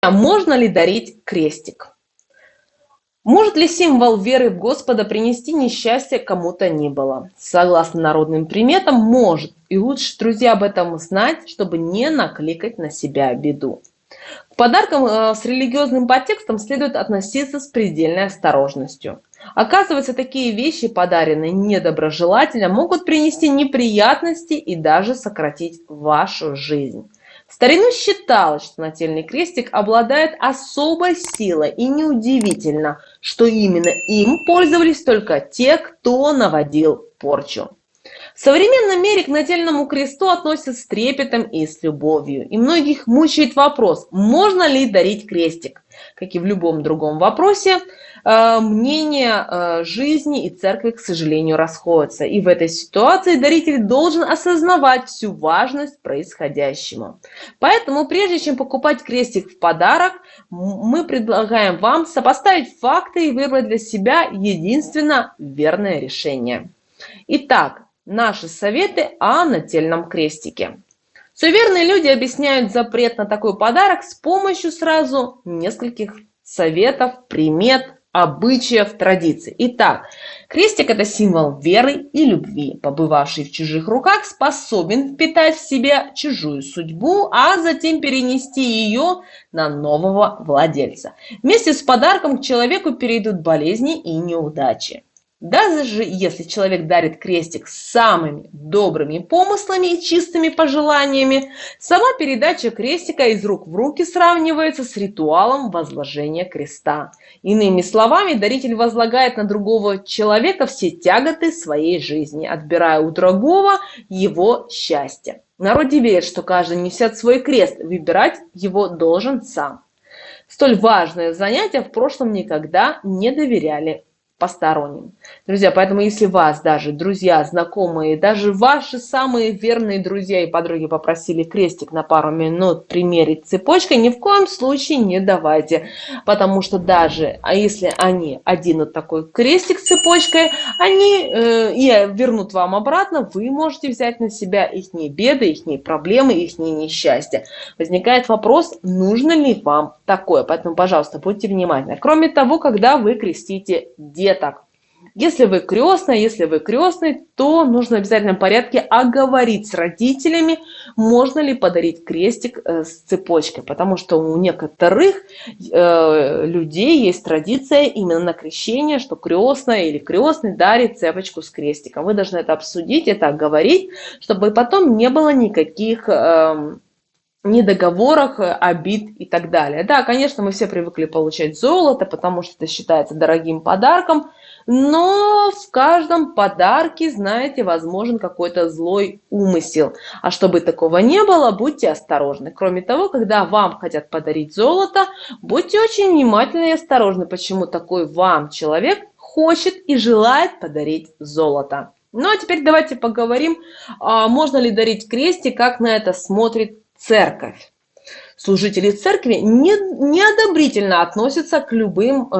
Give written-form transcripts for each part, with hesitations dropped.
А можно ли дарить крестик? Может ли символ веры в Господа принести несчастье кому-то ни было? Согласно народным приметам, может. И лучше, друзья, об этом знать, чтобы не накликать на себя беду. К подаркам с религиозным подтекстом следует относиться с предельной осторожностью. Оказывается, такие вещи, подаренные недоброжелателя, могут принести неприятности и даже сократить вашу жизнь. В старину считалось, что нательный крестик обладает особой силой, и неудивительно, что именно им пользовались только те, кто наводил порчу. В современном мире к нательному кресту относятся с трепетом и с любовью. И многих мучает вопрос, можно ли дарить крестик. Как и в любом другом вопросе, мнения жизни и церкви, к сожалению, расходятся. И в этой ситуации даритель должен осознавать всю важность происходящего. Поэтому, прежде чем покупать крестик в подарок, мы предлагаем вам сопоставить факты и выбрать для себя единственно верное решение. Итак, наши советы о нательном крестике. Суеверные люди объясняют запрет на такой подарок с помощью сразу нескольких советов, примет, обычаев, традиций. Итак, крестик – это символ веры и любви. Побывавший в чужих руках способен впитать в себя чужую судьбу, а затем перенести ее на нового владельца. Вместе с подарком к человеку перейдут болезни и неудачи. Даже если человек дарит крестик с самыми добрыми помыслами и чистыми пожеланиями, сама передача крестика из рук в руки сравнивается с ритуалом возложения креста. Иными словами, даритель возлагает на другого человека все тяготы своей жизни, отбирая у другого его счастье. В народе верят, что каждый несет свой крест, выбирать его должен сам. Столь важное занятие в прошлом никогда не доверяли посторонним. Друзья, поэтому если вас даже друзья, знакомые, даже ваши самые верные друзья и подруги попросили крестик на пару минут примерить цепочкой, ни в коем случае не давайте. Потому что даже, если они оденут такой крестик с цепочкой, они и вернут вам обратно, вы можете взять на себя их беды, их проблемы, их несчастья. Возникает вопрос, нужно ли вам такое. Поэтому, пожалуйста, будьте внимательны. Кроме того, когда вы крестите деток. Если вы крестный, то нужно в обязательном порядке оговорить с родителями, можно ли подарить крестик с цепочкой. Потому что у некоторых людей есть традиция именно на крещение, что крестная или крестный дарит цепочку с крестиком. Вы должны это обсудить, это оговорить, чтобы потом не было никаких недоговорах, обид и так далее. Да, конечно, мы все привыкли получать золото, потому что это считается дорогим подарком, но в каждом подарке, знаете, возможен какой-то злой умысел. А чтобы такого не было, будьте осторожны. Кроме того, когда вам хотят подарить золото, будьте очень внимательны и осторожны, почему такой вам человек хочет и желает подарить золото. Ну а теперь давайте поговорим, можно ли дарить крестик, как на это смотрит церковь. Служители церкви неодобрительно относятся к любым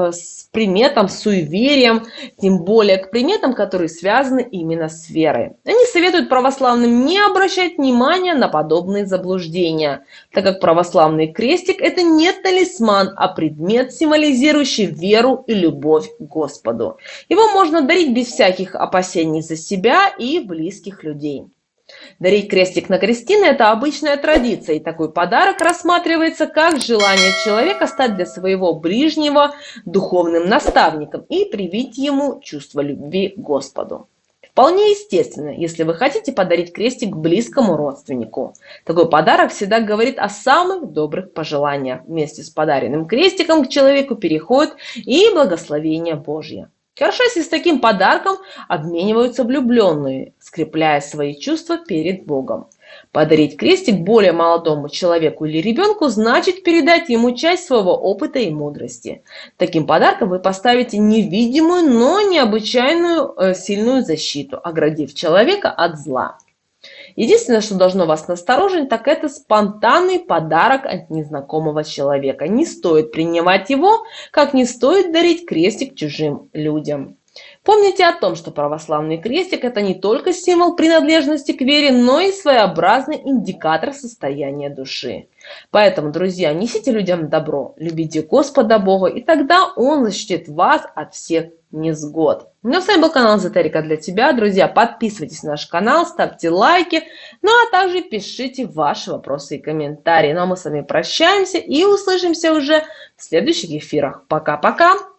приметам, суевериям, тем более к приметам, которые связаны именно с верой. Они советуют православным не обращать внимания на подобные заблуждения, так как православный крестик – это не талисман, а предмет, символизирующий веру и любовь к Господу. Его можно дарить без всяких опасений за себя и близких людей. Дарить крестик на крестины – это обычная традиция, и такой подарок рассматривается как желание человека стать для своего ближнего духовным наставником и привить ему чувство любви к Господу. Вполне естественно, если вы хотите подарить крестик близкому родственнику. Такой подарок всегда говорит о самых добрых пожеланиях. Вместе с подаренным крестиком к человеку переходит и благословение Божье. Хорошо, если с таким подарком обмениваются влюбленные, скрепляя свои чувства перед Богом. Подарить крестик более молодому человеку или ребенку значит передать ему часть своего опыта и мудрости. Таким подарком вы поставите невидимую, но необычайную сильную защиту, оградив человека от зла. Единственное, что должно вас настораживать, так это спонтанный подарок от незнакомого человека. Не стоит принимать его, как не стоит дарить крестик чужим людям. Помните о том, что православный крестик – это не только символ принадлежности к вере, но и своеобразный индикатор состояния души. Поэтому, друзья, несите людям добро, любите Господа Бога, и тогда Он защитит вас от всех невзгод. Ну а с вами был канал Эзотерика для тебя. Друзья, подписывайтесь на наш канал, ставьте лайки, ну а также пишите ваши вопросы и комментарии. Ну а мы с вами прощаемся и услышимся уже в следующих эфирах. Пока-пока!